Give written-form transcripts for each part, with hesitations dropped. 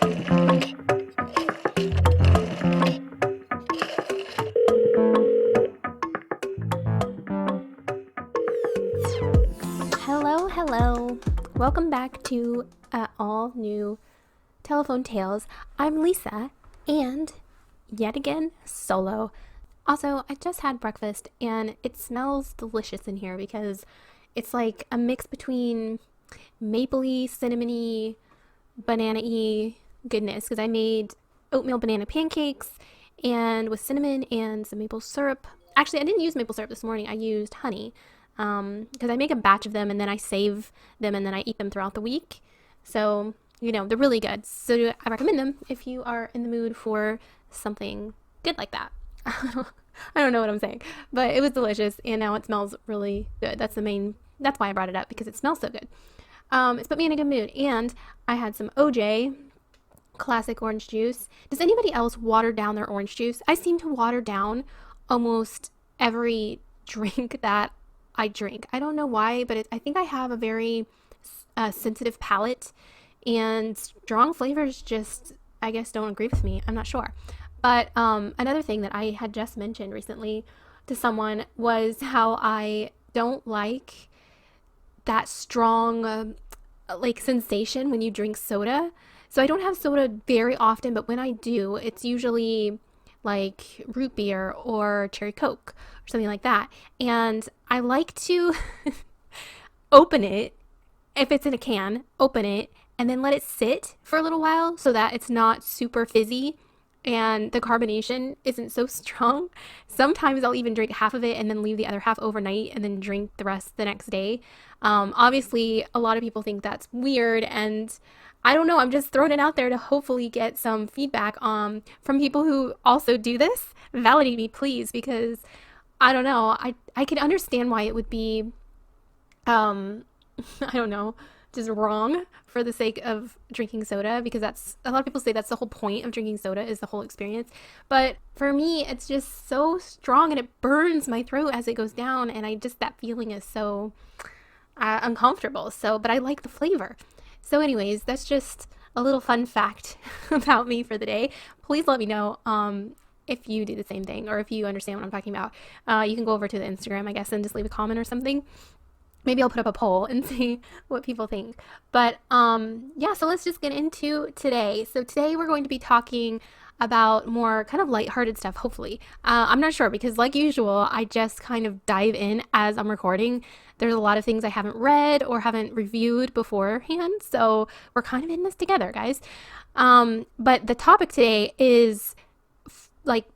Hello. Welcome back to all new Telephone Tales. I'm Lisa, and yet again, solo. Also, I just had breakfast, and it smells delicious in here because it's like a mix between mapley, cinnamony, banana-y goodness, because I made oatmeal banana pancakes and with cinnamon and some maple syrup. Actually, I didn't use maple syrup this morning. I used honey because I make a batch of them and then I save them and then I eat them throughout the week. So, they're really good. So I recommend them if you are in the mood for something good like that. I don't know what I'm saying, but it was delicious and now it smells really good. That's why I brought it up, because it smells so good. It's put me in a good mood. And I had some OJ, classic orange juice. Does anybody else water down their orange juice? I seem to water down almost every drink that I drink. I don't know why, but I think I have a very sensitive palate, and strong flavors just, I guess, don't agree with me. I'm not sure. But another thing that I had just mentioned recently to someone was how I don't like that strong sensation when you drink soda. So I don't have soda very often, but when I do, it's usually like root beer or cherry Coke or something like that. And I like to open it, if it's in a can, open it and then let it sit for a little while so that it's not super fizzy and the carbonation isn't so strong. Sometimes I'll even drink half of it and then leave the other half overnight and then drink the rest the next day. Obviously, a lot of people think that's weird, and I don't know. I'm just throwing it out there to hopefully get some feedback from people who also do this. Validate me, please, because I don't know. I can understand why it would be, I don't know, just wrong for the sake of drinking soda, because that's, a lot of people say that's the whole point of drinking soda, is the whole experience. But for me, it's just so strong and it burns my throat as it goes down, and that feeling is so uncomfortable. But I like the flavor. So anyways, that's just a little fun fact about me for the day. Please let me know if you do the same thing, or if you understand what I'm talking about. You can go over to the Instagram, I guess, and just leave a comment or something. Maybe I'll put up a poll and see what people think. But so let's just get into today. So today we're going to be talking about more kind of lighthearted stuff, hopefully. I'm not sure, because like usual, I just kind of dive in as I'm recording. There's a lot of things I haven't read or haven't reviewed beforehand, so we're kind of in this together, guys. But the topic today is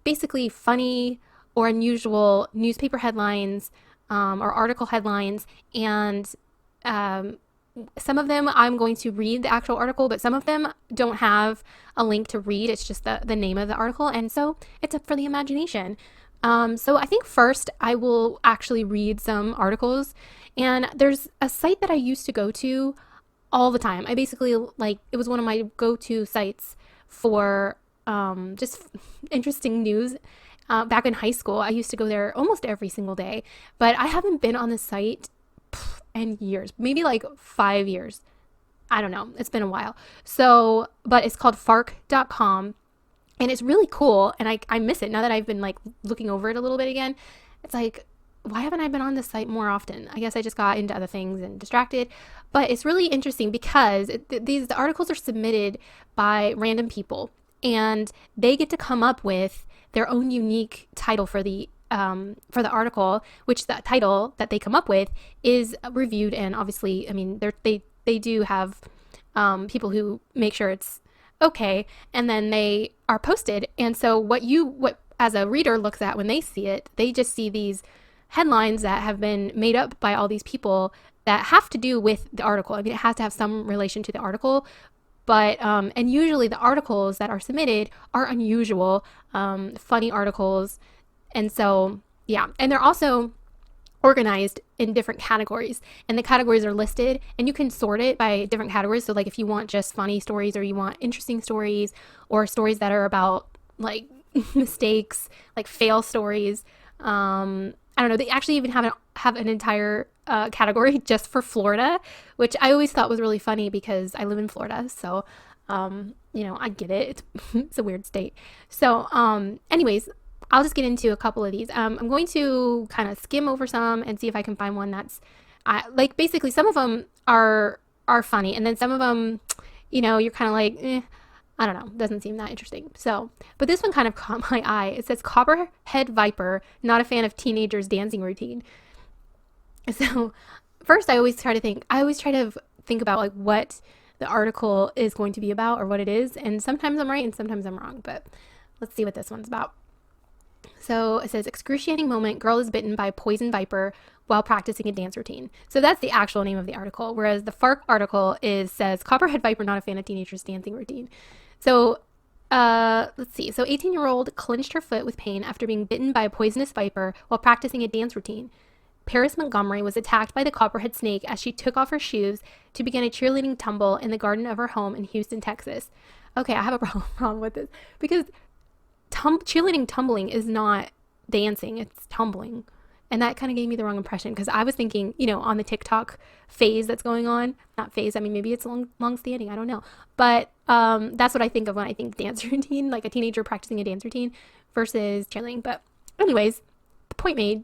basically funny or unusual newspaper headlines or article headlines, and some of them I'm going to read the actual article, but some of them don't have a link to read. It's just the name of the article, and so it's up for the imagination. So I think first I will actually read some articles, and there's a site that I used to go to all the time. I basically, it was one of my go-to sites for just interesting news. Back in high school, I used to go there almost every single day, but I haven't been on the site in years, maybe 5 years. I don't know. It's been a while. So, but it's called FARK.com. And it's really cool, and I miss it now that I've been looking over it a little bit again. It's why haven't I been on this site more often? I guess I just got into other things and distracted. But it's really interesting because the articles are submitted by random people, and they get to come up with their own unique title for the article, which the title that they come up with is reviewed. And obviously, I mean, they do have people who make sure it's okay, and then they are posted. And so what as a reader looks at when they see it, they just see these headlines that have been made up by all these people that have to do with the article. I mean, it has to have some relation to the article, but and usually the articles that are submitted are unusual, funny articles. And so and they're also organized in different categories, and the categories are listed, and you can sort it by different categories. So if you want just funny stories, or you want interesting stories, or stories that are about mistakes, fail stories, I don't know, they actually even have an entire category just for Florida, which I always thought was really funny because I live in Florida. So I get it. It's a weird state. So, anyways, I'll just get into a couple of these. I'm going to kind of skim over some and see if I can find one that's, like, basically some of them are funny, and then some of them, you're kind of like, I don't know, doesn't seem that interesting. So, but this one kind of caught my eye. It says Copperhead Viper, not a fan of teenagers' dancing routine. So, first, I always try to think about like what the article is going to be about or what it is, and sometimes I'm right and sometimes I'm wrong. But let's see what this one's about. So it says excruciating moment, girl is bitten by a poison viper while practicing a dance routine. So that's the actual name of the article, whereas the FARK article says Copperhead Viper, not a fan of teenagers' dancing routine. So let's see. So 18-year-old clenched her foot with pain after being bitten by a poisonous viper while practicing a dance routine. Paris Montgomery was attacked by the copperhead snake as she took off her shoes to begin a cheerleading tumble in the garden of her home in Houston, Texas. Okay, I have a problem with this because cheerleading tumbling is not dancing, it's tumbling. And that kind of gave me the wrong impression because I was thinking, on the TikTok phase that's going on. Not phase, I mean, maybe it's long standing, I don't know. But that's what I think of when I think dance routine, like a teenager practicing a dance routine versus cheerleading. But anyways, the point made.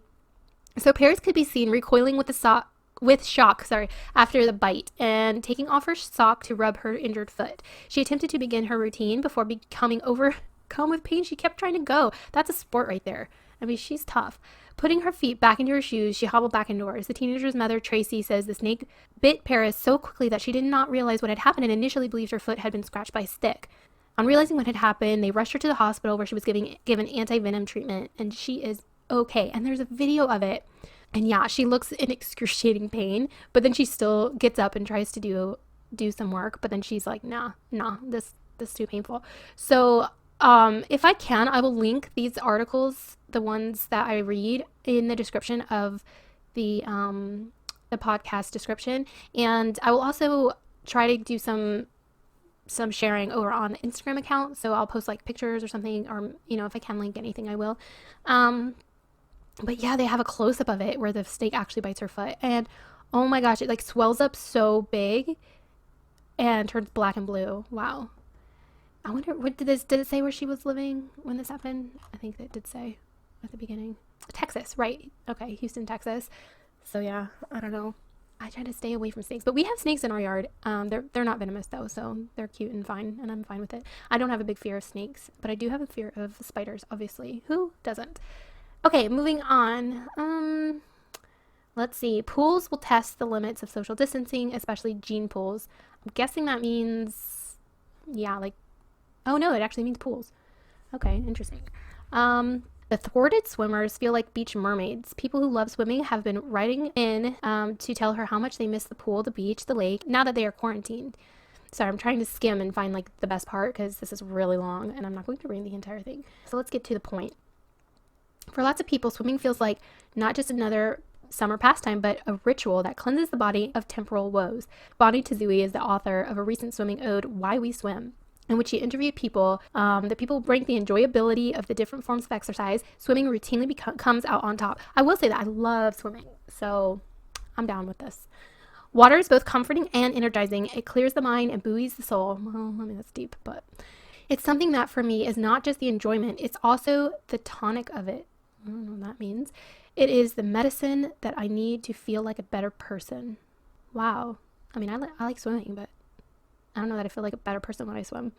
So Paris could be seen recoiling with shock after the bite and taking off her sock to rub her injured foot. She attempted to begin her routine before becoming overcome with pain. She kept trying to go. That's a sport right there. I mean, she's tough. Putting her feet back into her shoes, she hobbled back indoors. The teenager's mother, Tracy, says the snake bit Paris so quickly that she did not realize what had happened and initially believed her foot had been scratched by a stick. On realizing what had happened, they rushed her to the hospital where she was given anti-venom treatment, and she is okay. And there's a video of it. And yeah, she looks in excruciating pain, but then she still gets up and tries to do some work. But then she's like, nah, this is too painful. So if I can, I will link these articles, the ones that I read, in the description of the podcast description. And I will also try to do some sharing over on the Instagram account. So I'll post like pictures or something, or if I can link anything, I will. But yeah, they have a close-up of it where the snake actually bites her foot, and oh my gosh, it like swells up so big and turns black and blue. Wow. I wonder, did it say where she was living when this happened? I think it did say at the beginning. Texas, right? Okay, Houston, Texas. So yeah, I don't know. I try to stay away from snakes, but we have snakes in our yard. They're not venomous though, so they're cute and fine, and I'm fine with it. I don't have a big fear of snakes, but I do have a fear of spiders, obviously. Who doesn't? Okay, moving on. Let's see. Pools will test the limits of social distancing, especially gene pools. I'm guessing that means, yeah, like, oh no, it actually means pools. Okay, interesting. The thwarted swimmers feel like beach mermaids. People who love swimming have been writing in to tell her how much they miss the pool, the beach, the lake, now that they are quarantined. Sorry, I'm trying to skim and find like the best part because this is really long and I'm not going to read the entire thing. So let's get to the point. For lots of people, swimming feels like not just another summer pastime, but a ritual that cleanses the body of temporal woes. Bonnie Tazui is the author of a recent swimming ode, Why We Swim, in which she interviewed people. The people rank the enjoyability of the different forms of exercise. Swimming routinely comes out on top. I will say that I love swimming, so I'm down with this. Water is both comforting and energizing. It clears the mind and buoys the soul. Well, I mean, that's deep, but it's something that for me is not just the enjoyment, it's also the tonic of it. I don't know what that means. It is the medicine that I need to feel like a better person. Wow. I mean, I like swimming, but I don't know that I feel like a better person when I swim.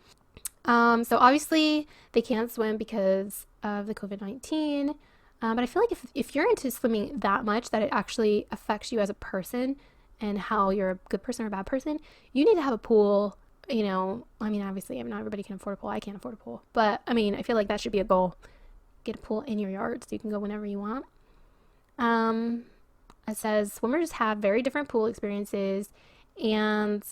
So obviously they can't swim because of the COVID-19. But I feel like if you're into swimming that much that it actually affects you as a person and how you're a good person or a bad person, you need to have a pool. I mean, obviously, not everybody can afford a pool. I can't afford a pool. But I mean, I feel like that should be a goal. Get a pool in your yard so you can go whenever you want. It says swimmers have very different pool experiences, and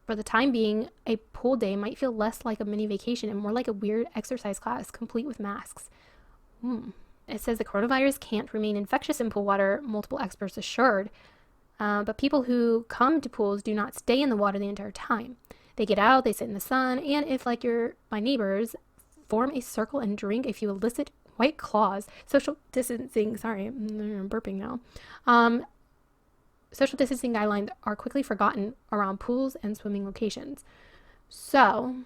for the time being, a pool day might feel less like a mini vacation and more like a weird exercise class complete with masks. It says the coronavirus can't remain infectious in pool water, multiple experts assured. But people who come to pools do not stay in the water the entire time. They get out, they sit in the sun, and if, like my neighbors, form a circle and drink a few illicit White Claws. Social distancing, sorry, I'm burping now. Social distancing guidelines are quickly forgotten around pools and swimming locations. So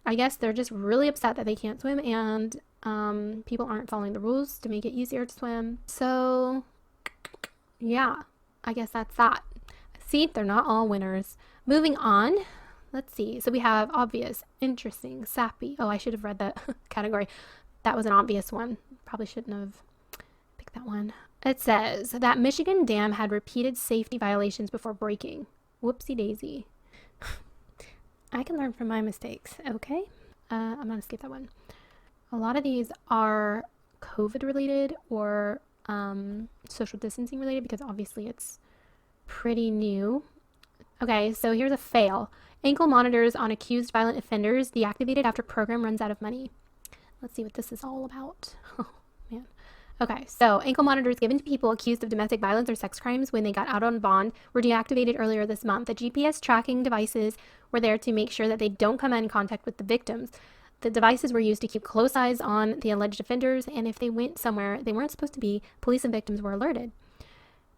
I guess they're just really upset that they can't swim, and people aren't following the rules to make it easier to swim. So yeah, I guess that's that. See, they're not all winners. Moving on. Let's see. So we have obvious, interesting, sappy. Oh, I should have read that category. That was an obvious one. Probably shouldn't have picked that one. It says that Michigan dam had repeated safety violations before breaking. Whoopsie daisy. I can learn from my mistakes, okay? I'm going to skip that one. A lot of these are COVID related or social distancing related because obviously it's pretty new. Okay, so here's a fail. Ankle monitors on accused violent offenders deactivated after program runs out of money. Let's see what this is all about. Oh, man. Okay, so ankle monitors given to people accused of domestic violence or sex crimes when they got out on bond were deactivated earlier this month. The GPS tracking devices were there to make sure that they don't come in contact with the victims. The devices were used to keep close eyes on the alleged offenders, and if they went somewhere they weren't supposed to be, police and victims were alerted.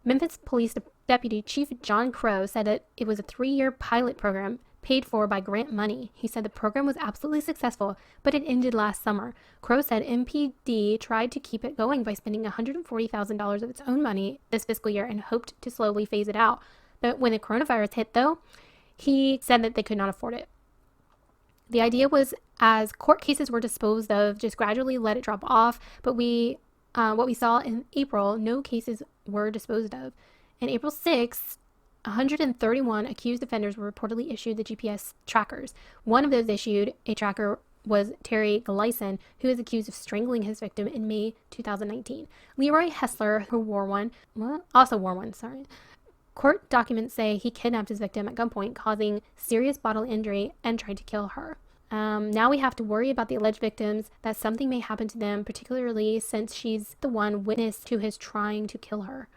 Memphis Police Deputy Chief John Crow said that it was a 3-year pilot program paid for by grant money. He said the program was absolutely successful, but it ended last summer. Crow said MPD tried to keep it going by spending $140,000 of its own money this fiscal year and hoped to slowly phase it out. But when the coronavirus hit, though, he said that they could not afford it. The idea was, as court cases were disposed of, just gradually let it drop off, but what we saw in April, no cases were disposed of. In April 6th, 131 accused offenders were reportedly issued the GPS trackers. One of those issued a tracker was Terry Gleason, who is accused of strangling his victim in May 2019. Leroy Hessler, who also wore one. Court documents say he kidnapped his victim at gunpoint, causing serious bodily injury and tried to kill her. Now we have to worry about the alleged victims, that something may happen to them, particularly since she's the one witness to his trying to kill her.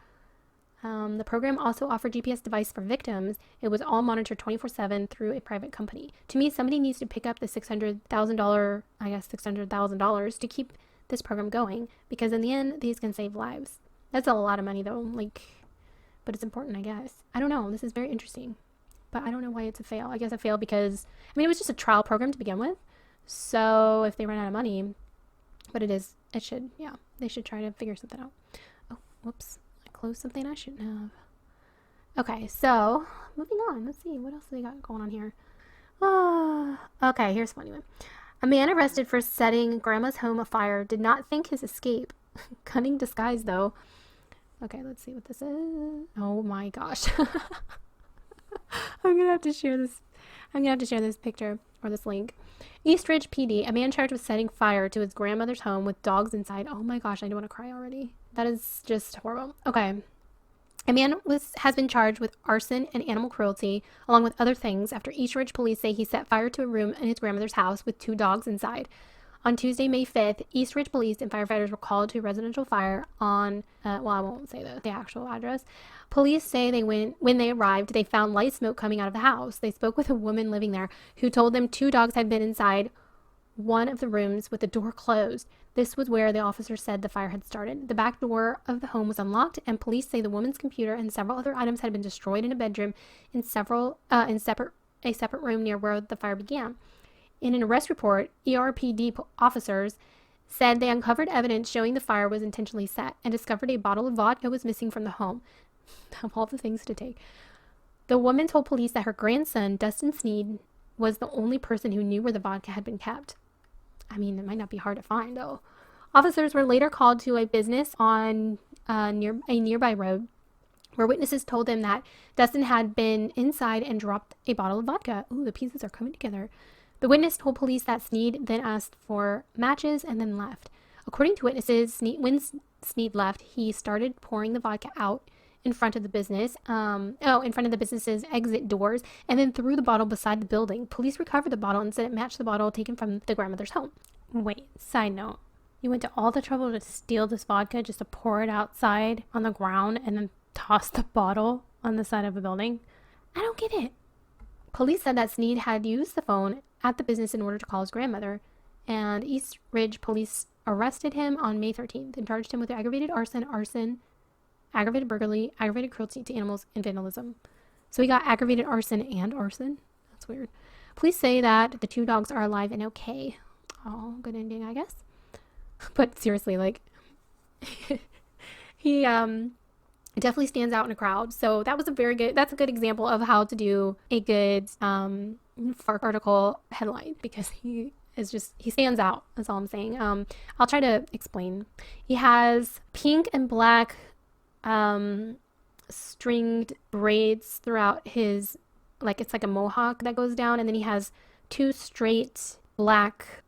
The program also offered GPS device for victims. It was all monitored 24/7 through a private company. To me, somebody needs to pick up the $600,000 to keep this program going, because in the end, these can save lives. That's a lot of money though, but it's important, I guess. I don't know. This is very interesting, but I don't know why it's a fail. I guess a fail because, it was just a trial program to begin with. So if they run out of money, but they should try to figure something out. Oh, whoops. Close something I shouldn't have. Okay, so moving on. Let's see what else we got going on here. Okay, here's a funny one. A man arrested for setting grandma's home afire did not think his escape. Cunning disguise, though. Okay, let's see what this is. Oh my gosh. I'm gonna have to share this picture or this link. East Ridge PD, a man charged with setting fire to his grandmother's home with dogs inside. Oh my gosh, I don't want to cry already. That is just horrible. Okay. A man has been charged with arson and animal cruelty, along with other things, after East Ridge police say he set fire to a room in his grandmother's house with 2 dogs inside. On Tuesday, May 5th, East Ridge police and firefighters were called to a residential fire on, I won't say the actual address. Police say when they arrived, they found light smoke coming out of the house. They spoke with a woman living there who told them 2 dogs had been inside one of the rooms with the door closed. This was where the officer said the fire had started. The back door of the home was unlocked, and police say the woman's computer and several other items had been destroyed in a bedroom in a separate room near where the fire began. In an arrest report, ERPD officers said they uncovered evidence showing the fire was intentionally set and discovered a bottle of vodka was missing from the home. Of all the things to take. The woman told police that her grandson, Dustin Sneed, was the only person who knew where the vodka had been kept. It might not be hard to find, though. Officers were later called to a business on near a nearby road, where witnesses told them that Dustin had been inside and dropped a bottle of vodka. Ooh, the pieces are coming together. The witness told police that Sneed then asked for matches and then left. According to witnesses, when Sneed left, he started pouring the vodka out in front of the business's exit doors, and then threw the bottle beside the building. Police recovered the bottle and said it matched the bottle taken from the grandmother's home. Wait, side note. You went to all the trouble to steal this vodka just to pour it outside on the ground and then toss the bottle on the side of a building? I don't get it. Police said that Sneed had used the phone at the business in order to call his grandmother, and East Ridge police arrested him on May 13th and charged him with aggravated arson, aggravated burglary, aggravated cruelty to animals, and vandalism. So he got aggravated arson and arson? That's weird. Please say that the 2 dogs are alive and okay. Oh, good ending, I guess. But seriously, like, he definitely stands out in a crowd. So that's a good example of how to do a good FARK article headline, because he stands out. That's all I'm saying. I'll try to explain. He has pink and black stringed braids throughout his, like, it's like a mohawk that goes down, and then he has 2 straight black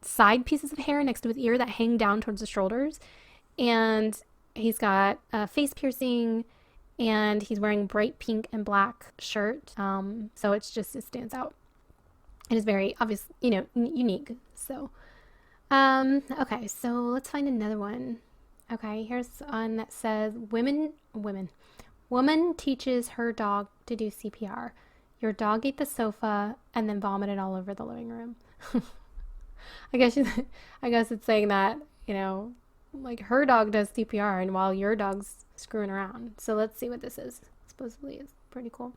side pieces of hair next to his ear that hang down towards the shoulders, and he's got a face piercing, and he's wearing bright pink and black shirt. So it stands out. It is very obvious, unique. So, okay, so let's find another one. Okay, here's one that says, woman teaches her dog to do CPR. Your dog ate the sofa and then vomited all over the living room. I guess it's saying that, like, her dog does CPR and while your dog's screwing around. So let's see what this is. Supposedly it's pretty cool.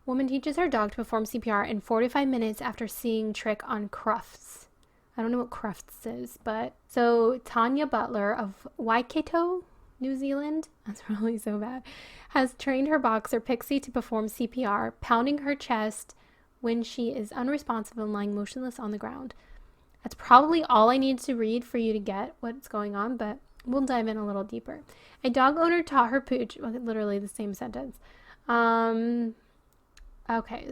Woman teaches her dog to perform CPR in 45 minutes after seeing trick on Crufts. I don't know what Crufts is, but so Tanya Butler of Waikato, New Zealand, that's probably so bad, has trained her boxer Pixie to perform CPR, pounding her chest when she is unresponsive and lying motionless on the ground. That's probably all I need to read for you to get what's going on, but we'll dive in a little deeper. A dog owner taught her pooch, well, literally the same sentence. Okay,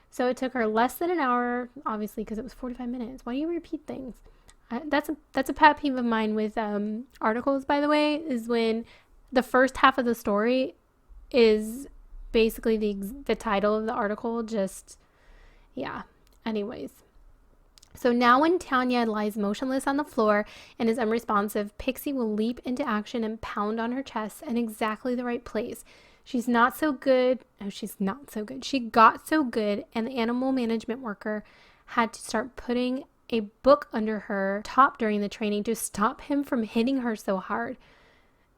So it took her less than an hour, obviously, because it was 45 minutes. Why do you repeat things? That's a pet peeve of mine with articles, by the way, is when the first half of the story is basically the title of the article. Anyways. So now when Tanya lies motionless on the floor and is unresponsive, Pixie will leap into action and pound on her chest in exactly the right place. She got so good, and the animal management worker had to start putting a book under her top during the training to stop him from hitting her so hard.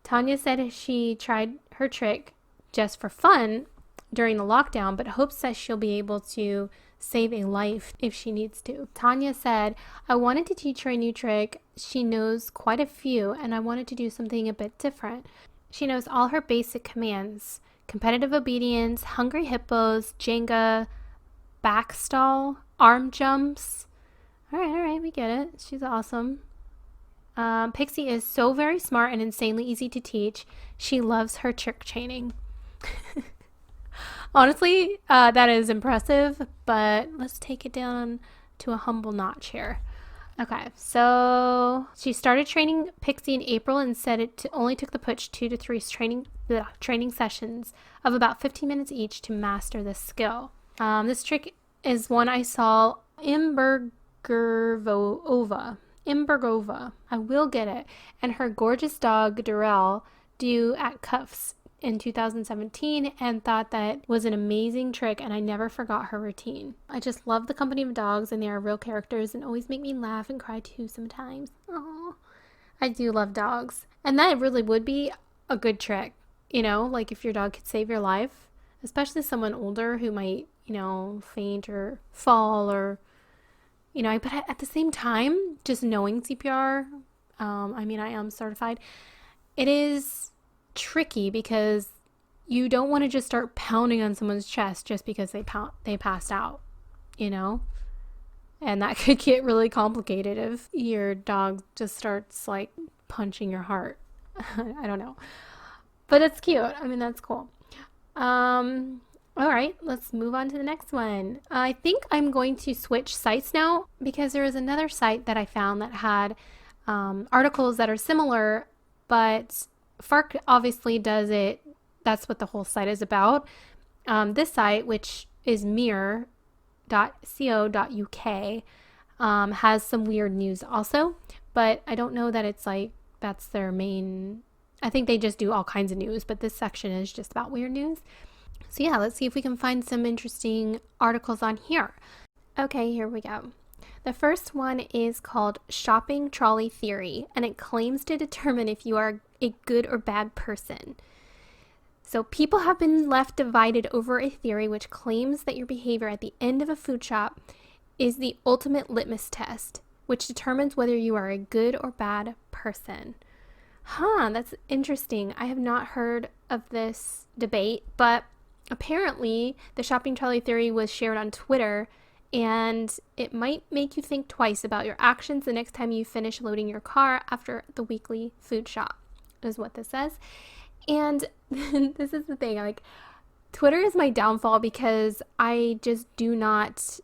Tanya said she tried her trick just for fun during the lockdown, but hopes that she'll be able to save a life if she needs to. Tanya said, I wanted to teach her a new trick. She knows quite a few, and I wanted to do something a bit different. She knows all her basic commands: competitive obedience, hungry hippos, Jenga, backstall, arm jumps. All right, we get it. She's awesome. Pixie is so very smart and insanely easy to teach. She loves her trick training. Honestly, that is impressive, but let's take it down to a humble notch here. Okay, so she started training Pixie in April and said it only took the pooch 2 to 3 training sessions of about 15 minutes each to master this skill. This trick is one I saw Imbergova. I will get it. And her gorgeous dog, Durrell, do at Cuffs in 2017, and thought that was an amazing trick, and I never forgot her routine. I just love the company of dogs, and they are real characters and always make me laugh and cry too sometimes. Oh, I do love dogs. And that really would be a good trick, like if your dog could save your life, especially someone older who might, faint or fall or, but at the same time, just knowing CPR, I am certified, it is tricky because you don't want to just start pounding on someone's chest just because they passed out, and that could get really complicated if your dog just starts like punching your heart. I don't know, but it's cute. That's cool. All right, let's move on to the next one. I think I'm going to switch sites now because there is another site that I found that had articles that are similar, but FARK obviously does it. That's what the whole site is about. This site, which is mirror.co.uk, has some weird news also, but I don't know that it's like that's their main. I think they just do all kinds of news, but this section is just about weird news. So yeah, let's see if we can find some interesting articles on here. Okay, here we go. The first one is called Shopping Trolley Theory, and it claims to determine if you are a good or bad person. So people have been left divided over a theory which claims that your behavior at the end of a food shop is the ultimate litmus test, which determines whether you are a good or bad person. That's interesting. I have not heard of this debate, but apparently the shopping trolley theory was shared on Twitter, and it might make you think twice about your actions the next time you finish loading your car after the weekly food shop, is what this says. And this is the thing, like, Twitter is my downfall because I just do not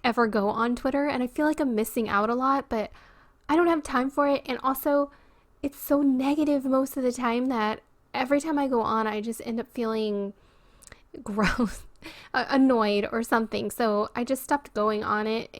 ever go on Twitter, and I feel like I'm missing out a lot, but I don't have time for it. And also, it's so negative most of the time that every time I go on, I just end up feeling gross, annoyed or something. So I just stopped going on it.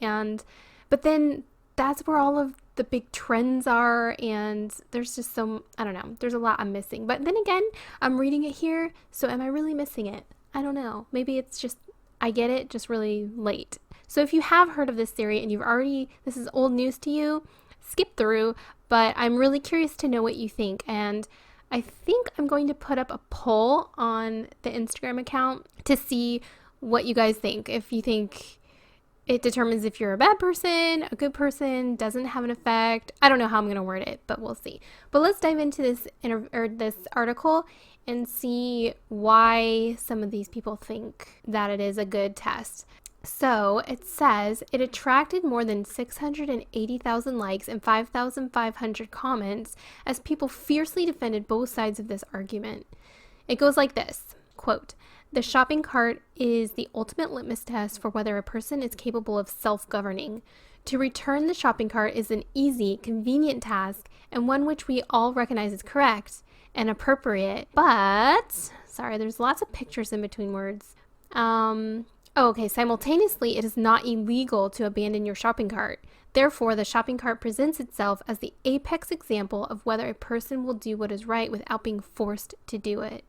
But then that's where all of the big trends are, and there's just I don't know, there's a lot I'm missing. But then again, I'm reading it here, so am I really missing it? I don't know. Maybe it's just, I get it just really late. So if you have heard of this theory and this is old news to you, skip through, but I'm really curious to know what you think. And I think I'm going to put up a poll on the Instagram account to see what you guys think. If you think it determines if you're a bad person, a good person, doesn't have an effect. I don't know how I'm going to word it, but we'll see. But let's dive into this article and see why some of these people think that it is a good test. So it says it attracted more than 680,000 likes and 5,500 comments as people fiercely defended both sides of this argument. It goes like this, quote, "The shopping cart is the ultimate litmus test for whether a person is capable of self-governing. To return the shopping cart is an easy, convenient task and one which we all recognize is correct and appropriate, but," sorry, there's lots of pictures in between words. Simultaneously, it is not illegal to abandon your shopping cart. Therefore, the shopping cart presents itself as the apex example of whether a person will do what is right without being forced to do it.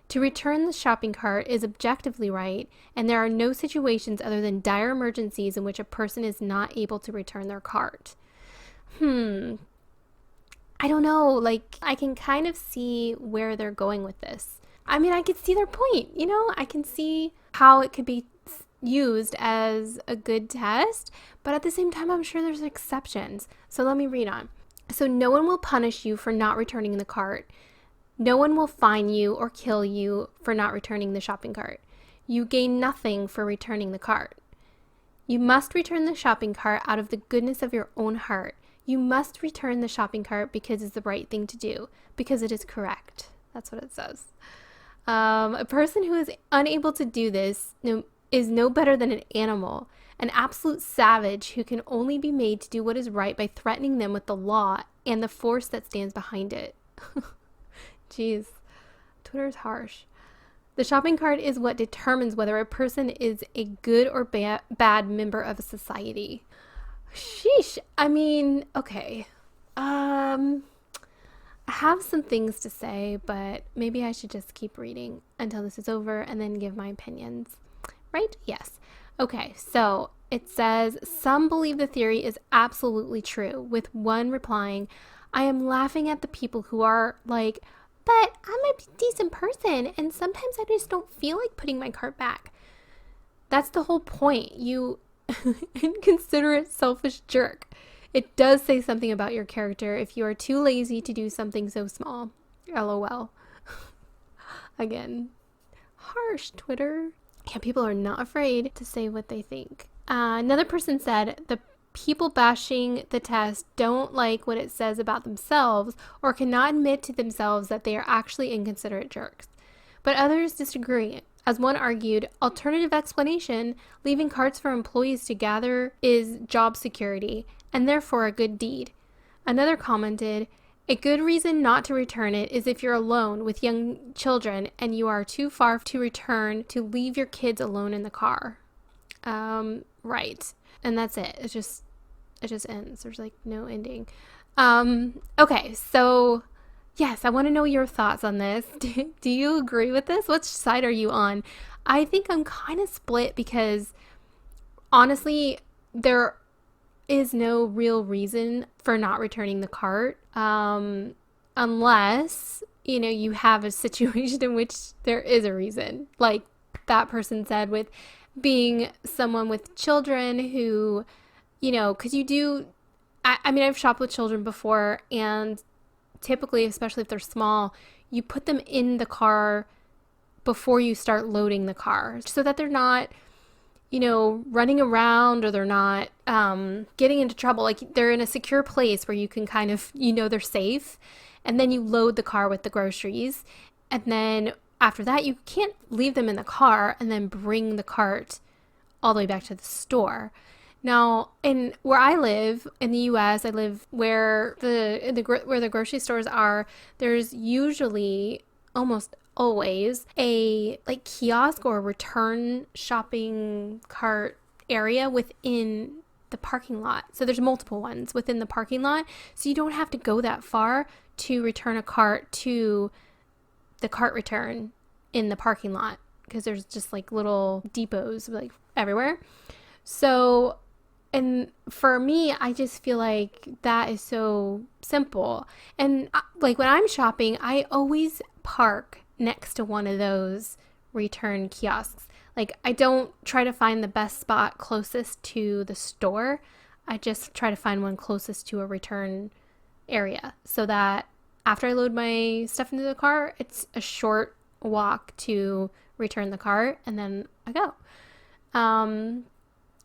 To return the shopping cart is objectively right, and there are no situations other than dire emergencies in which a person is not able to return their cart. I don't know, like, I can kind of see where they're going with this. I mean, I could see their point, I can see how it could be used as a good test, but at the same time, I'm sure there's exceptions. So let me read on. So no one will punish you for not returning the cart. No one will fine you or kill you for not returning the shopping cart. You gain nothing for returning the cart. You must return the shopping cart out of the goodness of your own heart. You must return the shopping cart because it's the right thing to do, because it is correct. That's what it says. A person who is unable to do this is no better than an animal, an absolute savage who can only be made to do what is right by threatening them with the law and the force that stands behind it. Jeez, Twitter's harsh. The shopping cart is what determines whether a person is a good or bad member of a society. Sheesh. I mean, okay. I have some things to say, but maybe I should just keep reading until this is over and then give my opinions. Right? Yes. Okay, so it says, some believe the theory is absolutely true, with one replying, "I am laughing at the people who are like, but I'm a decent person, and sometimes I just don't feel like putting my cart back." That's the whole point, you inconsiderate, selfish jerk. It does say something about your character if you are too lazy to do something so small. LOL. Again, harsh, Twitter. Yeah, people are not afraid to say what they think. Another person said, the people bashing the test don't like what it says about themselves or cannot admit to themselves that they are actually inconsiderate jerks. But others disagree. As one argued, alternative explanation, leaving carts for employees to gather is job security and therefore a good deed. Another commented, a good reason not to return it is if you're alone with young children and you are too far to return to leave your kids alone in the car. Right. And that's it. It just ends. There's like no ending. Okay, so yes, I want to know your thoughts on this. Do you agree with this? Which side are you on? I think I'm kind of split because honestly, there is no real reason for not returning the cart unless you have a situation in which there is a reason. Like that person said, with being someone with children who, because I've shopped with children before, and typically, especially if they're small, you put them in the car before you start loading the car so that they're not, running around, or they're not getting into trouble. Like they're in a secure place where you can kind of, they're safe. And then you load the car with the groceries. And then after that, you can't leave them in the car and then bring the cart all the way back to the store. Now, where I live in the U.S., I live where where the grocery stores are. There's usually, almost always, a kiosk or return shopping cart area within the parking lot. So there's multiple ones within the parking lot. So you don't have to go that far to return a cart to the cart return in the parking lot, because there's just little depots everywhere. So, and for me, I just feel like that is so simple. And when I'm shopping, I always park next to one of those return kiosks. I don't try to find the best spot closest to the store. I just try to find one closest to a return area, so that after I load my stuff into the car, it's a short walk to return the cart, and then I go.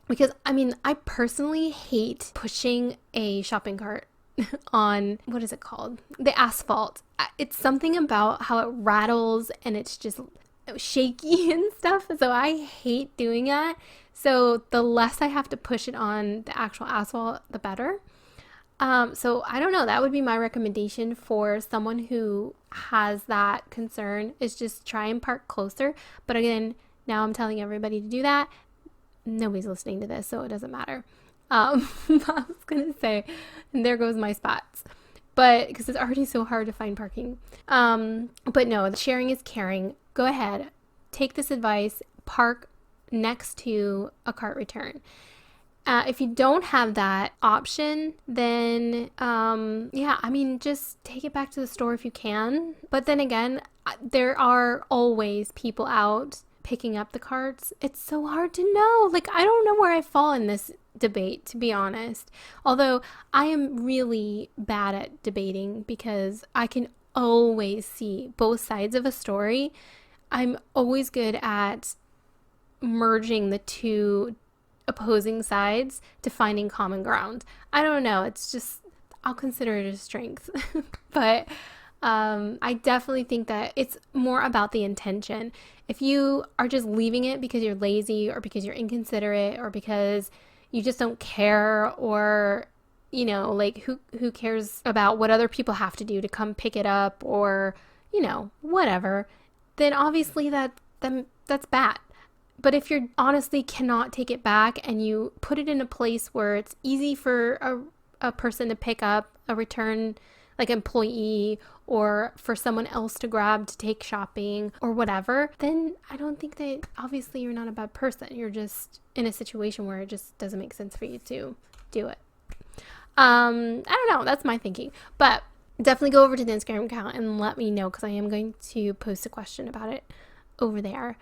Because I personally hate pushing a shopping cart on, what is it called? The asphalt. It's something about how it rattles and it's just shaky and stuff. So I hate doing that. So the less I have to push it on the actual asphalt, the better. So I don't know. That would be my recommendation for someone who has that concern, is just try and park closer. But again, now I'm telling everybody to do that. Nobody's listening to this, so it doesn't matter. I was going to say, and there goes my spots. But because it's already so hard to find parking. But no, sharing is caring. Go ahead. Take this advice. Park next to a cart return. If you don't have that option, then, just take it back to the store if you can. But then again, there are always people out picking up the carts. It's so hard to know. I don't know where I fall in this debate, to be honest. Although I am really bad at debating because I can always see both sides of a story. I'm always good at merging the two opposing sides to finding common ground. I don't know. It's just, I'll consider it a strength. But I definitely think that it's more about the intention. If you are just leaving it because you're lazy, or because you're inconsiderate, or because you just don't care, or who cares about what other people have to do to come pick it up, or whatever, then obviously that's bad. But if you honestly cannot take it back, and you put it in a place where it's easy for a person to pick up, a return employee, or for someone else to grab to take shopping or whatever, then I don't think that, obviously you're not a bad person. You're just in a situation where it just doesn't make sense for you to do it. I don't know. That's my thinking. But definitely go over to the Instagram account and let me know, because I am going to post a question about it over there.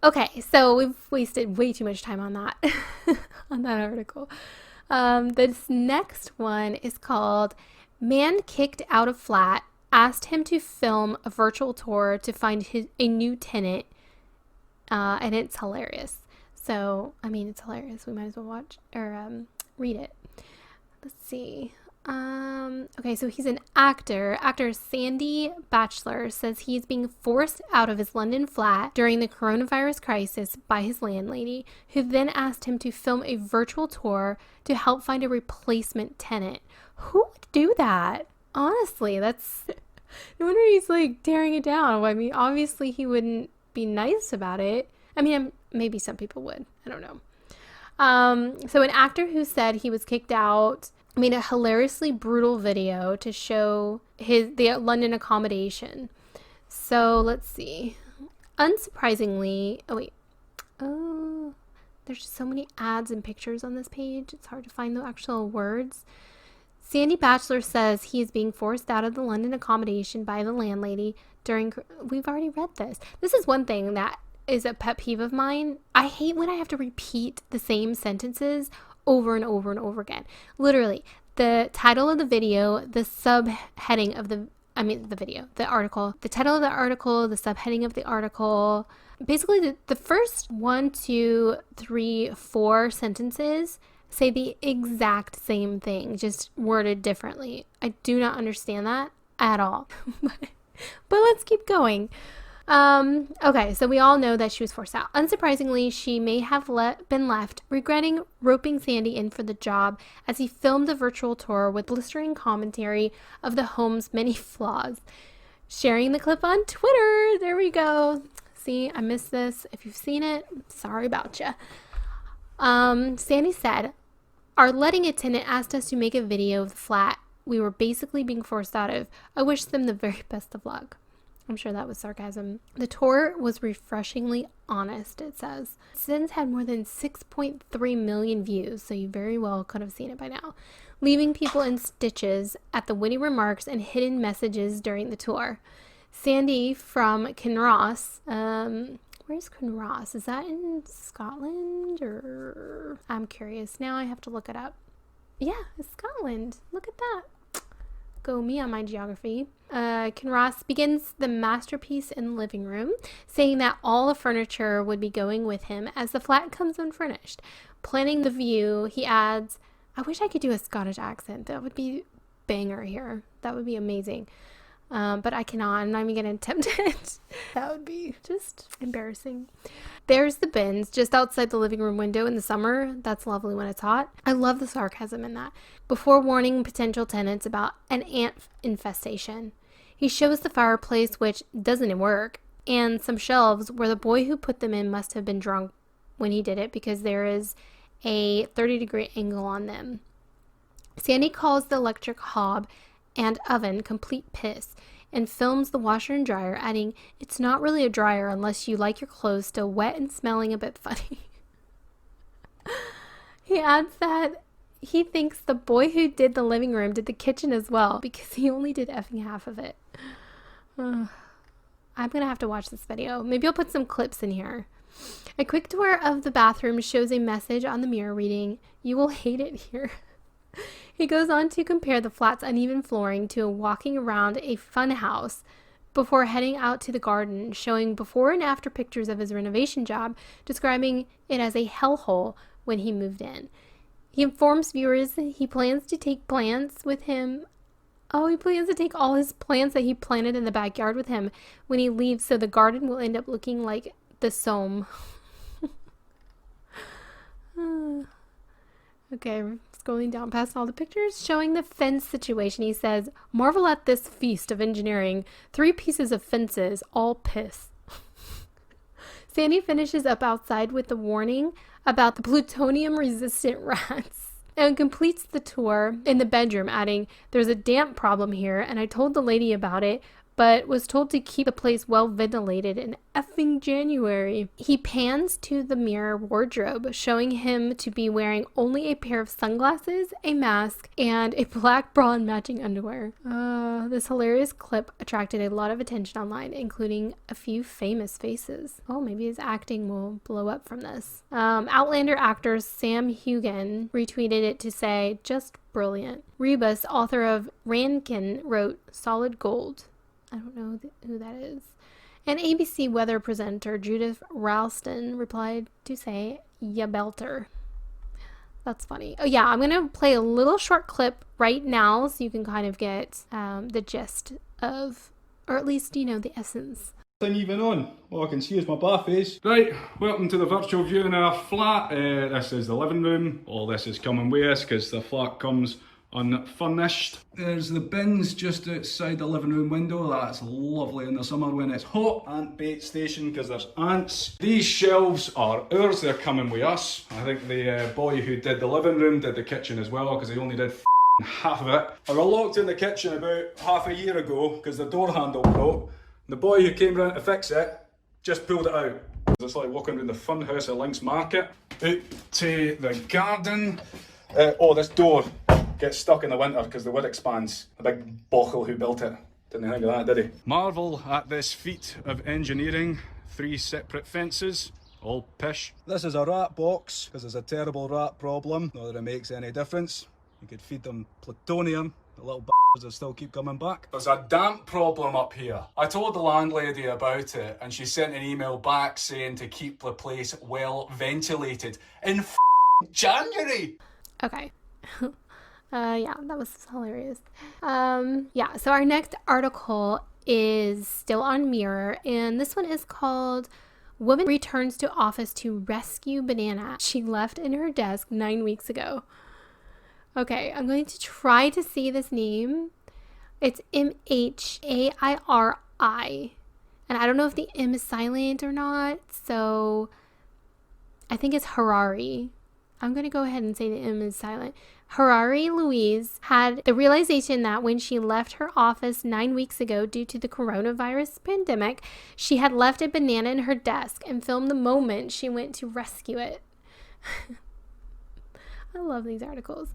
Okay, so we've wasted way too much time on that, on that article. This next one is called "Man Kicked Out of Flat Asked Him to Film a Virtual Tour to Find a New Tenant," and it's hilarious. So, it's hilarious. We might as well watch or read it. Let's see. Okay, so he's an actor. Actor Sandy Batchelor says he's being forced out of his London flat during the coronavirus crisis by his landlady, who then asked him to film a virtual tour to help find a replacement tenant. Who would do that? Honestly, that's... No wonder he's tearing it down. Obviously he wouldn't be nice about it. Maybe some people would. I don't know. So an actor who said he was kicked out made a hilariously brutal video to show the London accommodation. So let's see. Unsurprisingly, there's just so many ads and pictures on this page. It's hard to find the actual words. Sandy Batchelor says he is being forced out of the London accommodation by the landlady during... We've already read this. This is one thing that is a pet peeve of mine. I hate when I have to repeat the same sentences over and over and over again. Literally, the title of the video, the subheading of the article, the title of the article, the subheading of the article. Basically, the first 1, 2, 3, 4 sentences say the exact same thing, just worded differently. I do not understand that at all. But let's keep going. Okay, so we all know that she was forced out. Unsurprisingly, she may have been left regretting roping Sandy in for the job as he filmed the virtual tour with blistering commentary of the home's many flaws. Sharing the clip on Twitter. There we go. See, I missed this. If you've seen it, sorry about you. Sandy said, "Our letting attendant asked us to make a video of the flat we were basically being forced out of. I wish them the very best of luck." I'm sure that was sarcasm. The tour was refreshingly honest, it says. Since had more than 6.3 million views, so you very well could have seen it by now, leaving people in stitches at the witty remarks and hidden messages during the tour. Sandy from Kinross, where's Kinross? Is that in Scotland or... I'm curious. Now I have to look it up. Yeah, it's Scotland. Look at that. Go me on my geography. Kinross begins the masterpiece in the living room, saying that all the furniture would be going with him as the flat comes unfurnished. Planning the view, he adds, I wish I could do a Scottish accent. That would be banger here. That would be amazing. But I cannot. I'm not even going to attempt it. That would be just embarrassing. There's the bins just outside the living room window in the summer. That's lovely when it's hot. I love the sarcasm in that. Before warning potential tenants about an ant infestation, he shows the fireplace, which doesn't work, and some shelves where the boy who put them in must have been drunk when he did it because there is a 30-degree angle on them. Sandy calls the electric hob and oven complete piss and films the washer and dryer, adding, "It's not really a dryer unless you like your clothes still wet and smelling a bit funny." He adds that he thinks the boy who did the living room did the kitchen as well because he only did effing half of it. I'm gonna have to watch this video. Maybe I'll put some clips in here. A quick tour of the bathroom shows a message on the mirror reading, "You will hate it here." He goes on to compare the flat's uneven flooring to walking around a fun house before heading out to the garden, showing before and after pictures of his renovation job, describing it as a hellhole when he moved in. He informs viewers he plans to take plants with him. Oh, he plans to take all his plants that he planted in the backyard with him when he leaves, so the garden will end up looking like the Somme. Okay, scrolling down past all the pictures, showing the fence situation, he says, "Marvel at this feast of engineering. 3 pieces of fences, all piss." Sandy finishes up outside with the warning about the plutonium-resistant rats and completes the tour in the bedroom, adding, "There's a damp problem here, and I told the lady about it, but was told to keep the place well ventilated in effing January." He pans to the mirror wardrobe, showing him to be wearing only a pair of sunglasses, a mask, and a black bra and matching underwear. This hilarious clip attracted a lot of attention online, including a few famous faces. Oh, maybe his acting will blow up from this. Outlander actor Sam Hugan retweeted it to say, "Just brilliant." Rebus, author of Rankin, wrote, "Solid gold." I don't know who that is. And ABC weather presenter Judith Ralston replied to say, "Ya belter." That's funny. Oh yeah, I'm going to play a little short clip right now so you can kind of get the gist of, or at least, the essence. Thing even on. All I can see is my bar face. Right, welcome to the virtual viewing of our flat. This is the living room. All this is coming with us because the flat comes unfurnished. There's the bins just outside the living room window. That's lovely in the summer when it's hot. Ant bait station because there's ants. These shelves are ours, they're coming with us. I think the boy who did the living room did the kitchen as well because he only did half of it. I got locked in the kitchen about half a year ago because the door handle broke. The boy who came round to fix it just pulled it out. It's like walking around the fun house at Links Market. Out to the garden. Oh, this door get stuck in the winter because the wood expands. A big bochel who built it. Didn't think of that, did he? Marvel at this feat of engineering. 3 separate fences. All pish. This is a rat box because there's a terrible rat problem. Not that it makes any difference. You could feed them plutonium. The little b****s that still keep coming back. There's a damp problem up here. I told the landlady about it and she sent an email back saying to keep the place well ventilated in January. Okay. Yeah, that was hilarious. Yeah, so our next article is still on Mirror, and this one is called Woman Returns to Office to Rescue Banana She Left in Her Desk 9 weeks ago. Okay, I'm going to try to say this name. It's M-H-A-I-R-I. And I don't know if the M is silent or not, so I think it's Harari. I'm going to go ahead and say the M is silent. Harari Louise had the realization that when she left her office 9 weeks ago due to the coronavirus pandemic, she had left a banana in her desk and filmed the moment she went to rescue it. I love these articles.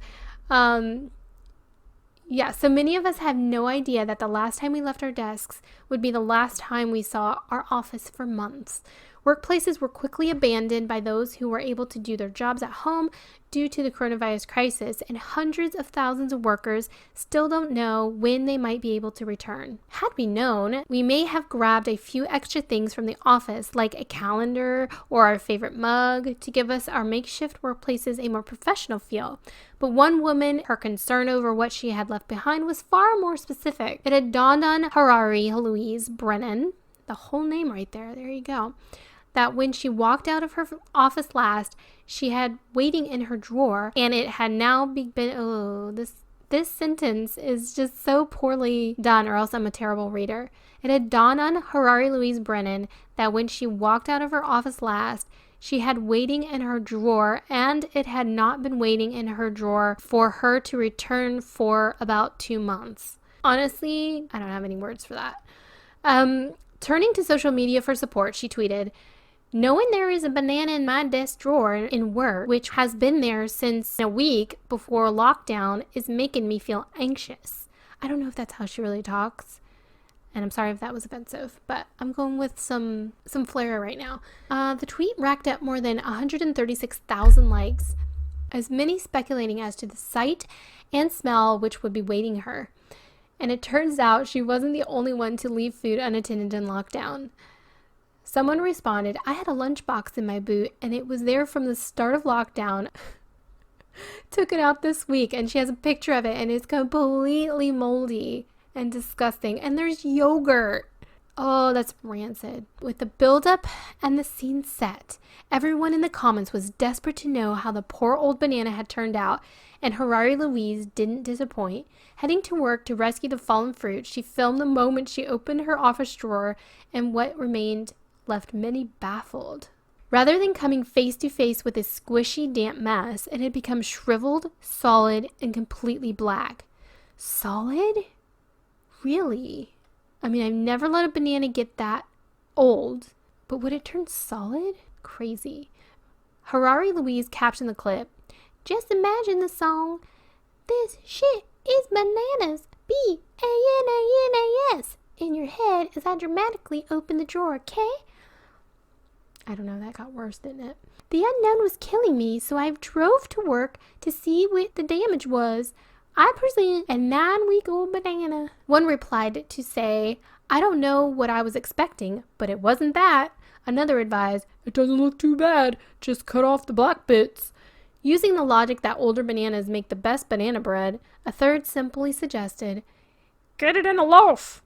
Yeah, so many of us have no idea that the last time we left our desks would be the last time we saw our office for months. Workplaces were quickly abandoned by those who were able to do their jobs at home due to the coronavirus crisis, and hundreds of thousands of workers still don't know when they might be able to return. Had we known, we may have grabbed a few extra things from the office, like a calendar or our favorite mug, to give us our makeshift workplaces a more professional feel. But one woman, her concern over what she had left behind was far more specific. It had dawned on Harari Louise Brennan, the whole name right there you go, that when she walked out of her office last, she had waiting in her drawer, and it had now been, this sentence is just so poorly done, or else I'm a terrible reader. It had dawned on Harari Louise Brennan that when she walked out of her office last, she had waiting in her drawer, and it had not been waiting in her drawer for her to return for about 2 months. Honestly, I don't have any words for that. Turning to social media for support, she tweeted, "Knowing there is a banana in my desk drawer in work, which has been there since a week before lockdown, is making me feel anxious." I don't know if that's how she really talks, and I'm sorry if that was offensive, but I'm going with some flair right now. The tweet racked up more than 136,000 likes, as many speculating as to the sight and smell which would be waiting her. And it turns out she wasn't the only one to leave food unattended in lockdown. Someone responded, "I had a lunchbox in my boot and it was there from the start of lockdown. Took it out this week," and she has a picture of it, and it's completely moldy and disgusting. And there's yogurt. Oh, that's rancid. With the build-up and the scene set, everyone in the comments was desperate to know how the poor old banana had turned out, and Harari Louise didn't disappoint. Heading to work to rescue the fallen fruit, she filmed the moment she opened her office drawer, and what remained left many baffled. Rather than coming face to face with a squishy, damp mess, it had become shriveled, solid, and completely black. Solid? Really? I mean, I've never let a banana get that old, but would it turn solid? Crazy. Harari Louise captioned the clip, "Just imagine the song, 'This shit is bananas, B-A-N-A-N-A-S,' in your head as I dramatically open the drawer, okay?" I don't know, that got worse, didn't it? "The unknown was killing me, so I drove to work to see what the damage was. I present a 9-week-old banana." One replied to say, "I don't know what I was expecting, but it wasn't that." Another advised, "It doesn't look too bad, just cut off the black bits." Using the logic that older bananas make the best banana bread, a third simply suggested, "Get it in a loaf."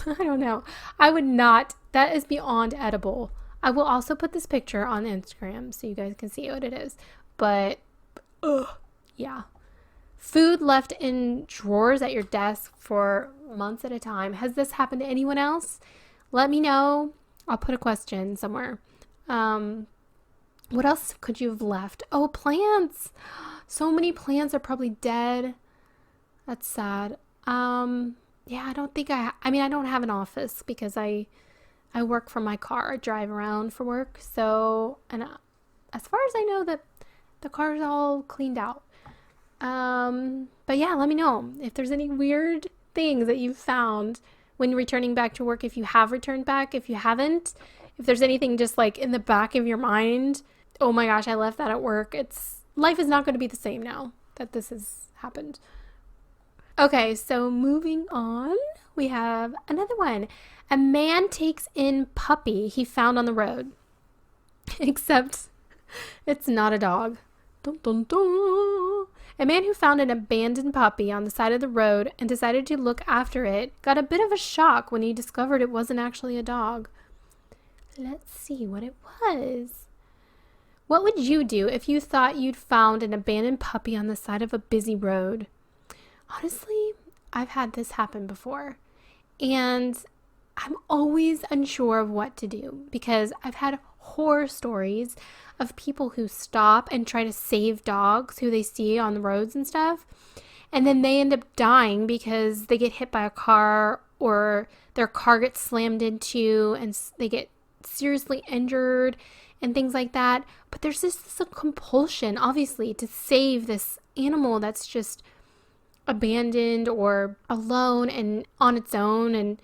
I don't know. I would not. That is beyond edible. I will also put this picture on Instagram so you guys can see what it is. But, yeah. Food left in drawers at your desk for months at a time. Has this happened to anyone else? Let me know. I'll put a question somewhere. What else could you have left? Oh, plants. So many plants are probably dead. That's sad. Yeah, I don't think I don't have an office because I work from my car. I drive around for work. So, and as far as I know, that the car is all cleaned out. But yeah, let me know if there's any weird things that you've found when returning back to work, if you have returned back, if you haven't, if there's anything just like in the back of your mind, oh my gosh, I left that at work. Life is not going to be the same now that this has happened. Okay, so moving on, we have another one. A man takes in puppy he found on the road. Except it's not a dog. Dun, dun, dun. A man who found an abandoned puppy on the side of the road and decided to look after it got a bit of a shock when he discovered it wasn't actually a dog. Let's see what it was. What would you do if you thought you'd found an abandoned puppy on the side of a busy road? Honestly, I've had this happen before, and I'm always unsure of what to do because I've had horror stories of people who stop and try to save dogs who they see on the roads and stuff, and then they end up dying because they get hit by a car or their car gets slammed into and they get seriously injured and things like that. But there's just this compulsion, obviously, to save this animal that's just abandoned or alone and on its own and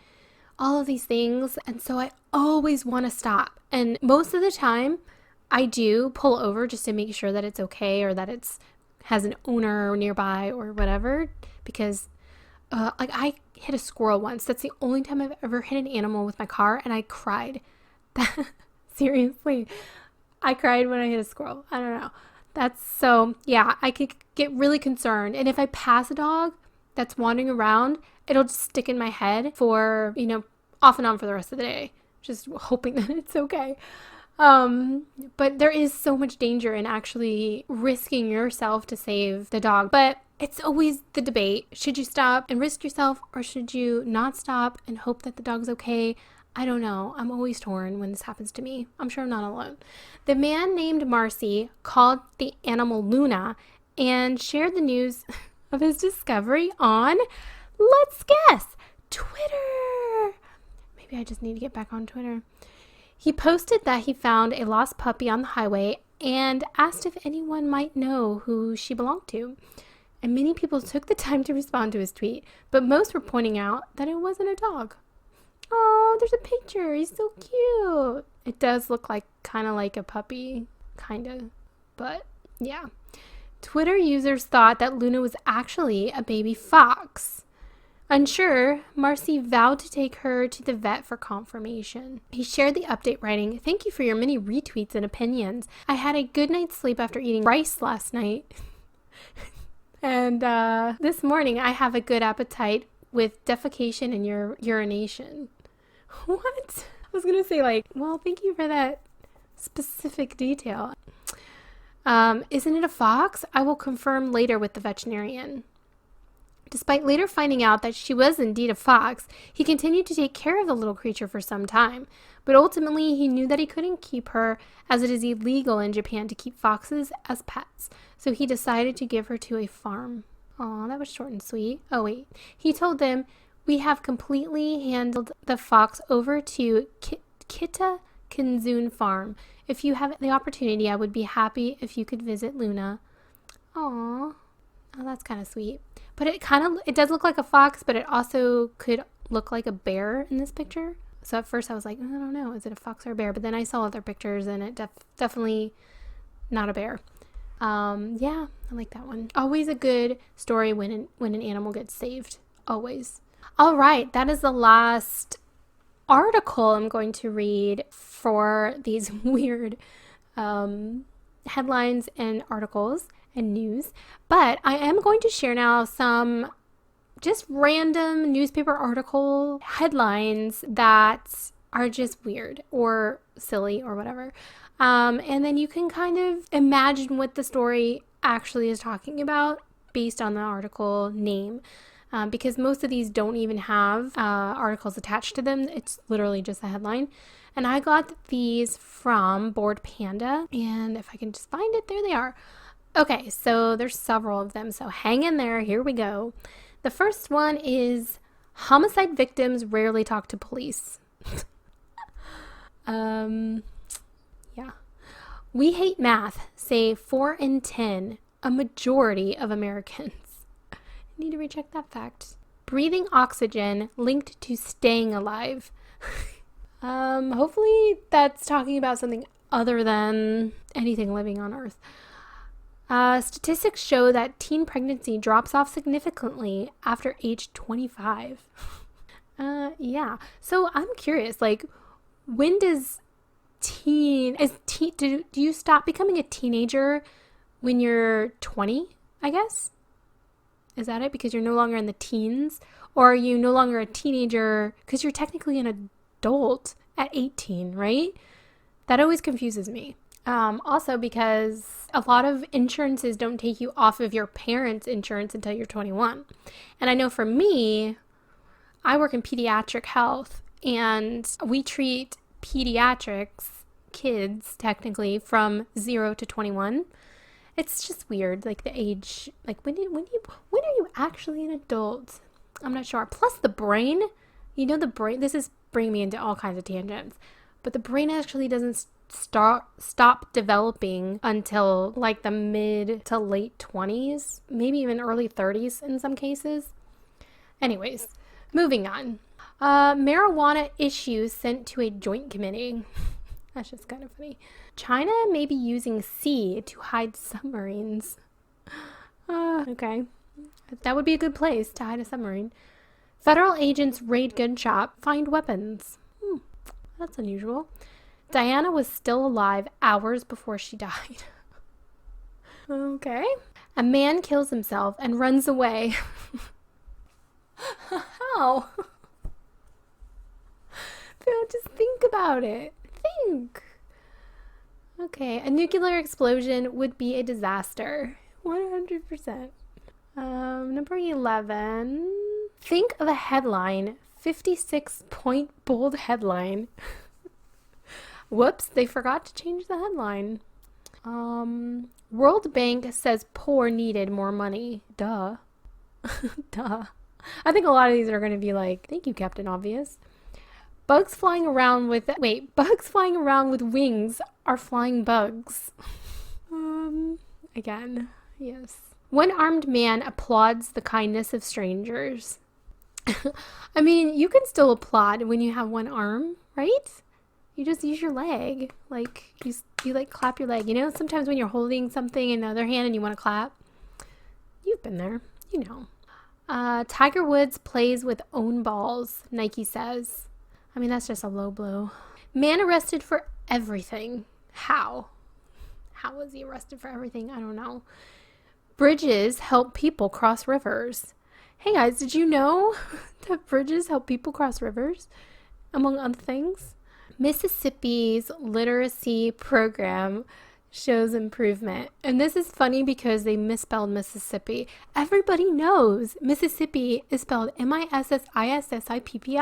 all of these things. And so I always want to stop. And most of the time I do pull over just to make sure that it's okay or that it's has an owner nearby or whatever, because like I hit a squirrel once. That's the only time I've ever hit an animal with my car, and I cried. Seriously, I cried when I hit a squirrel. I don't know. That's so, yeah, I could get really concerned. And if I pass a dog that's wandering around, it'll just stick in my head for, off and on for the rest of the day, just hoping that it's okay. But there is so much danger in actually risking yourself to save the dog. But it's always the debate. Should you stop and risk yourself, or should you not stop and hope that the dog's okay? I don't know. I'm always torn when this happens to me. I'm sure I'm not alone. The man named Marcy called the animal Luna and shared the news of his discovery on, let's guess, Twitter. Maybe I just need to get back on Twitter. He posted that he found a lost puppy on the highway and asked if anyone might know who she belonged to. And many people took the time to respond to his tweet, but most were pointing out that it wasn't a dog. Oh, there's a picture. He's so cute. It does look kind of like a puppy, kind of. But yeah. Twitter users thought that Luna was actually a baby fox. Unsure, Marcy vowed to take her to the vet for confirmation. He shared the update writing, "Thank you for your many retweets and opinions. I had a good night's sleep after eating rice last night. And this morning I have a good appetite with defecation and urination." What? I was going to say well, thank you for that specific detail. Isn't it a fox? I will confirm later with the veterinarian. Despite later finding out that she was indeed a fox, he continued to take care of the little creature for some time. But ultimately, he knew that he couldn't keep her, as it is illegal in Japan to keep foxes as pets. So he decided to give her to a farm. Aw, that was short and sweet. Oh, wait. He told them, "We have completely handed the fox over to Kita Kinzun Farm. If you have the opportunity, I would be happy if you could visit Luna." Aw. Oh, that's kind of sweet. But it does look like a fox, but it also could look like a bear in this picture. So at first I was like, I don't know, is it a fox or a bear? But then I saw other pictures and it definitely not a bear. Yeah, I like that one. Always a good story when an animal gets saved. Always. All right, that is the last article I'm going to read for these weird headlines and articles and news. But I am going to share now some just random newspaper article headlines that are just weird or silly or whatever. And then you can kind of imagine what the story actually is talking about based on the article name. Because most of these don't even have articles attached to them. It's literally just a headline. And I got these from Bored Panda. And if I can just find it, there they are. Okay, so there's several of them. So hang in there. Here we go. The first one is homicide victims rarely talk to police. Yeah. We hate math. Say 4 in 10 a majority of Americans. I need to recheck that fact. Breathing oxygen linked to staying alive. Hopefully that's talking about something other than anything living on Earth. Statistics show that teen pregnancy drops off significantly after age 25. Yeah. So I'm curious, like, when does do you stop becoming a teenager when you're 20, I guess? Is that it? Because you're no longer in the teens? Or are you no longer a teenager because you're technically an adult at 18, right? That always confuses me. Also because a lot of insurances don't take you off of your parents' insurance until you're 21. And I know for me, I work in pediatric health, and we treat pediatrics, kids, technically, from 0 to 21. It's just weird, like the age, like when are you actually an adult? I'm not sure. Plus the brain, the brain, this is bringing me into all kinds of tangents, but the brain actually doesn't stop developing until like the mid to late 20s, maybe even early 30s in some cases. Anyways, moving on. Marijuana issues sent to a joint committee. That's just kind of funny. China may be using sea to hide submarines. Okay. That would be a good place to hide a submarine. Federal agents raid gun shop, find weapons. That's unusual. Diana was still alive hours before she died. Okay. A man kills himself and runs away. How? Just think about it. Think. Okay, a nuclear explosion would be a disaster. 100%. Number 11. Think of a headline. 56-point bold headline. Whoops, they forgot to change the headline. World Bank says poor needed more money. Duh. Duh. I think a lot of these are going to be like, thank you, Captain Obvious. Bugs flying around with wings are flying bugs. Again, yes. One armed man applauds the kindness of strangers. I mean, you can still applaud when you have one arm, right? You just use your leg. Like, you like clap your leg. Sometimes when you're holding something in the other hand and you want to clap. You've been there. You know. Tiger Woods plays with own balls, Nike says. I mean, that's just a low blow. Man arrested for everything. How? How was he arrested for everything? I don't know. Bridges help people cross rivers. Hey guys, did you know that bridges help people cross rivers? Among other things. Mississippi's literacy program shows improvement. And this is funny because they misspelled Mississippi. Everybody knows Mississippi is spelled Mississippi.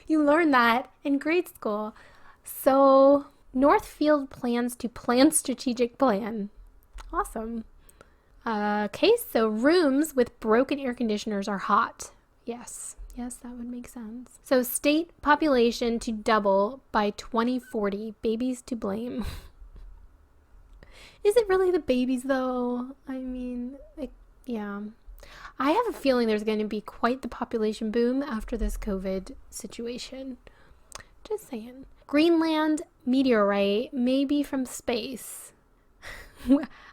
You learned that in grade school. So Northfield plans to plan strategic plan. Awesome. Okay, so rooms with broken air conditioners are hot. Yes, that would make sense. So state population to double by 2040. Babies to blame. Is it really the babies, though? I mean, yeah. I have a feeling there's going to be quite the population boom after this COVID situation. Just saying. Greenland meteorite may be from space.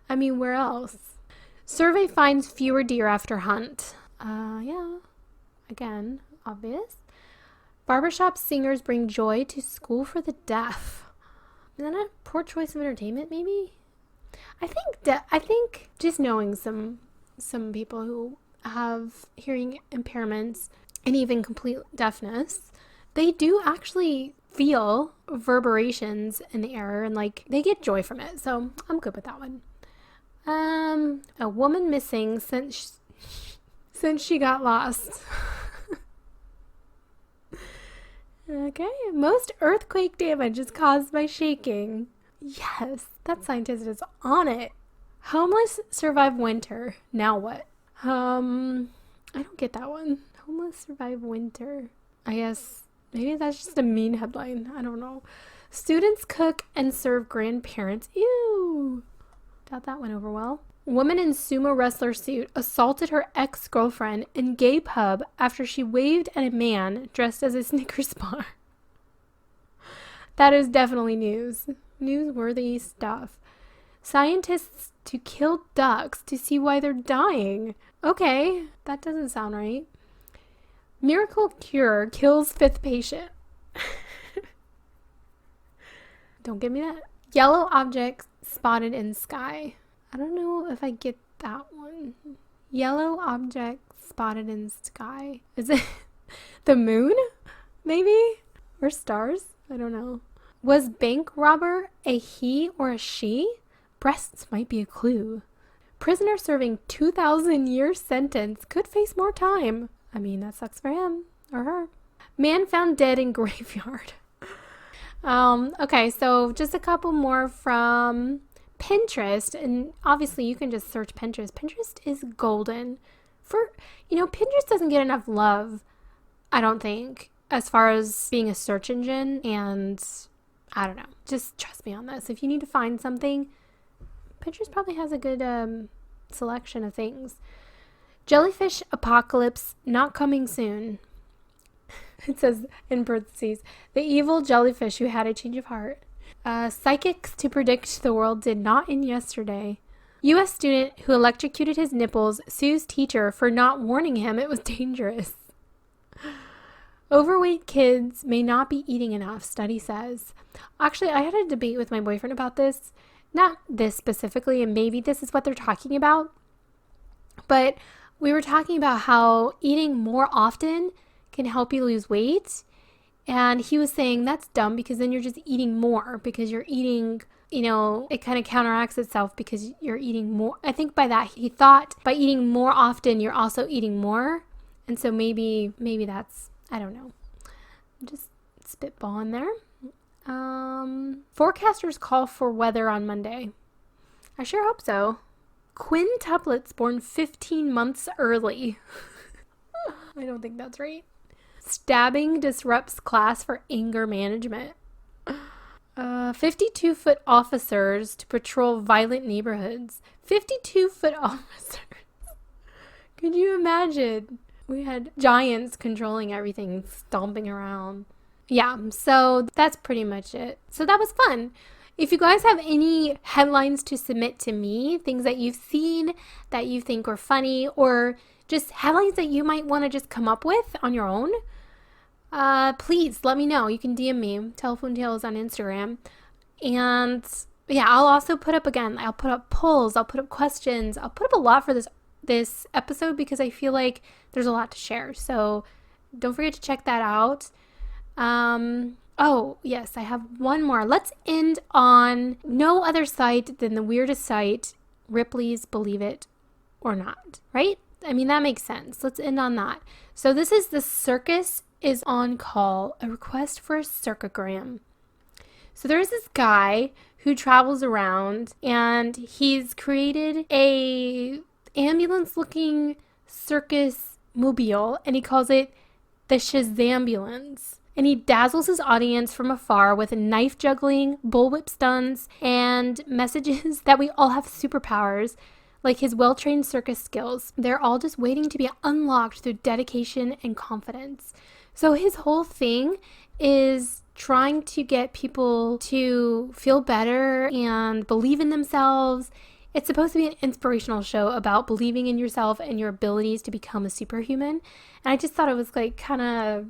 I mean, where else? Survey finds fewer deer after hunt. Yeah. Again, obvious. Barbershop singers bring joy to school for the deaf. Is that a poor choice of entertainment, maybe? I think just knowing some people who have hearing impairments and even complete deafness, they do actually feel reverberations in the air and like they get joy from it. So I'm good with that one. A woman missing since she got lost. Okay, most earthquake damage is caused by shaking. Yes, that scientist is on it. Homeless survive winter. Now what? I don't get that one. Homeless survive winter. I guess maybe that's just a mean headline. I don't know. Students cook and serve grandparents. Ew. Doubt that went over well. Woman in sumo wrestler suit assaulted her ex-girlfriend in gay pub after she waved at a man dressed as a Snickers bar. That is definitely news. Newsworthy stuff. Scientists to kill ducks to see why they're dying. Okay, that doesn't sound right. Miracle cure kills fifth patient. Don't give me that. Yellow object spotted in sky. I don't know if I get that one. Yellow object spotted in sky. Is it the moon? Maybe? Or stars? I don't know. Was bank robber a he or a she? Breasts might be a clue. Prisoner serving 2,000-year sentence could face more time. I mean, that sucks for him or her. Man found dead in graveyard. Okay, so just a couple more from Pinterest, and obviously you can just search Pinterest. Pinterest is golden. Pinterest doesn't get enough love, I don't think, as far as being a search engine, and I don't know. Just trust me on this. If you need to find something, Pinterest probably has a good selection of things. Jellyfish apocalypse not coming soon. It says in parentheses, the evil jellyfish who had a change of heart. Psychics to predict the world did not end yesterday. U.S. student who electrocuted his nipples sues teacher for not warning him it was dangerous. Overweight kids may not be eating enough, study says. Actually, I had a debate with my boyfriend about this. Not this specifically, and maybe this is what they're talking about. But we were talking about how eating more often can help you lose weight. And he was saying that's dumb because then you're just eating more because you're eating, it kind of counteracts itself because you're eating more. I think by that he thought by eating more often, you're also eating more. And so maybe that's, I don't know. I'm just spitballing there. Forecasters call for weather on Monday. I sure hope so. Quintuplets born 15 months early. I don't think that's right. Stabbing disrupts class for anger management. 52-foot officers to patrol violent neighborhoods. 52-foot officers. Could you imagine? We had giants controlling everything, stomping around. Yeah, so that's pretty much it. So that was fun. If you guys have any headlines to submit to me, things that you've seen that you think are funny, or just headlines that you might want to just come up with on your own, please let me know. You can DM me, Telephone Tales on Instagram. And yeah, I'll also put up polls, I'll put up questions, I'll put up a lot for this episode because I feel like there's a lot to share. So don't forget to check that out. Oh, yes, I have one more. Let's end on no other site than the weirdest site, Ripley's Believe It or Not, right? I mean, that makes sense. Let's end on that. So this is The Circus is on Call, a request for a circogram. So there's this guy who travels around and he's created a ambulance-looking circus mobile and he calls it the Shazambulance. And he dazzles his audience from afar with knife juggling, bullwhip stunts, and messages that we all have superpowers, like his well-trained circus skills. They're all just waiting to be unlocked through dedication and confidence. So his whole thing is trying to get people to feel better and believe in themselves. It's supposed to be an inspirational show about believing in yourself and your abilities to become a superhuman. And I just thought it was like kind of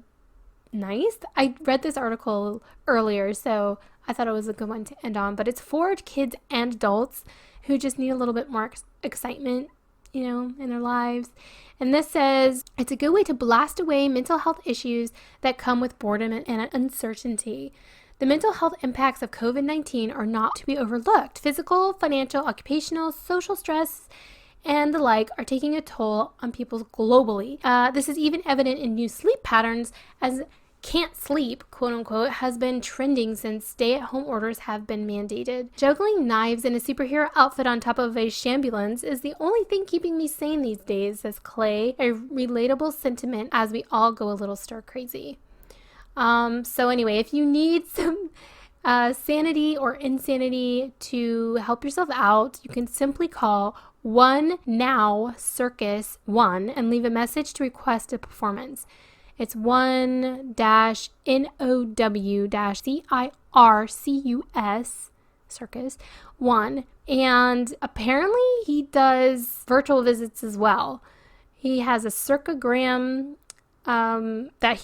nice. I read this article earlier, so I thought it was a good one to end on. But it's for kids and adults who just need a little bit more excitement, in their lives. And this says, it's a good way to blast away mental health issues that come with boredom and uncertainty. The mental health impacts of COVID-19 are not to be overlooked. Physical, financial, occupational, social stress, and the like are taking a toll on people globally. This is even evident in new sleep patterns, as can't sleep, quote unquote, has been trending since stay-at-home orders have been mandated. Juggling knives in a superhero outfit on top of a shambulance is the only thing keeping me sane these days, says Clay, a relatable sentiment as we all go a little stir crazy. So anyway, if you need some sanity or insanity to help yourself out, you can simply call 1NOW-CIRCUS1 and leave a message to request a performance. It's 1-NOW-CIRCUS circus 1. And apparently he does virtual visits as well. He has a circogram that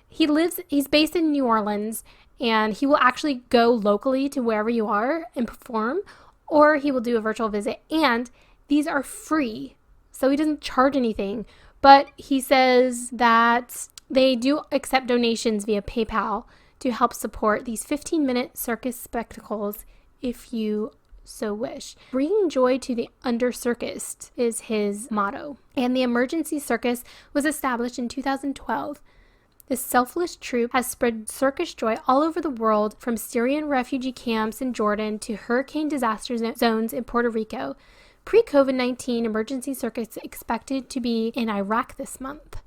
he's based in New Orleans, and he will actually go locally to wherever you are and perform, or he will do a virtual visit. And these are free, so he doesn't charge anything. But he says that they do accept donations via PayPal to help support these 15-minute circus spectacles if you so wish. Bringing joy to the under-circused is his motto. And the Emergency Circus was established in 2012. This selfless troupe has spread circus joy all over the world, from Syrian refugee camps in Jordan to hurricane disaster zones in Puerto Rico. Pre-COVID-19, Emergency Circus expected to be in Iraq this month.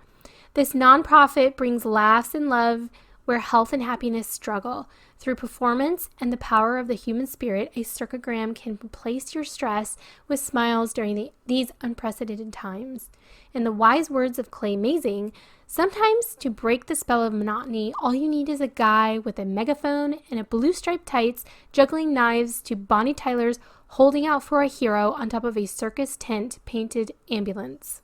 This nonprofit brings laughs and love where health and happiness struggle. Through performance and the power of the human spirit, a circogram can replace your stress with smiles during these unprecedented times. In the wise words of Clay Mazing, sometimes to break the spell of monotony, all you need is a guy with a megaphone and a blue striped tights juggling knives to Bonnie Tyler's Holding Out for a Hero on top of a circus tent painted ambulance.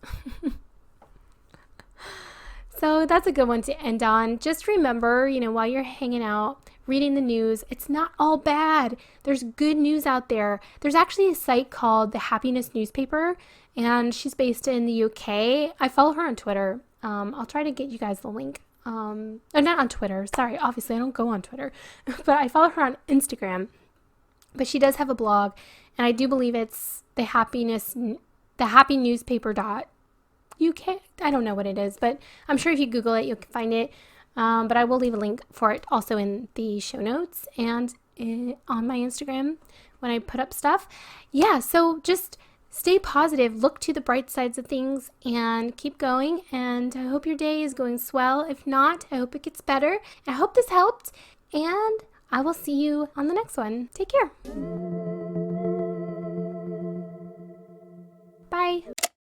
So that's a good one to end on. Just remember, while you're hanging out, reading the news, it's not all bad. There's good news out there. There's actually a site called the Happiness Newspaper, and she's based in the UK. I follow her on Twitter. I'll try to get you guys the link. Not on Twitter. Sorry, obviously I don't go on Twitter. But I follow her on Instagram. But she does have a blog, and I do believe it's the Happy Newspaper UK. I don't know what it is, but I'm sure if you Google it, you'll find it. But I will leave a link for it also in the show notes and on my Instagram when I put up stuff. Yeah, so just stay positive, look to the bright sides of things, and keep going. And I hope your day is going swell. If not, I hope it gets better. I hope this helped, and I will see you on the next one. Take care.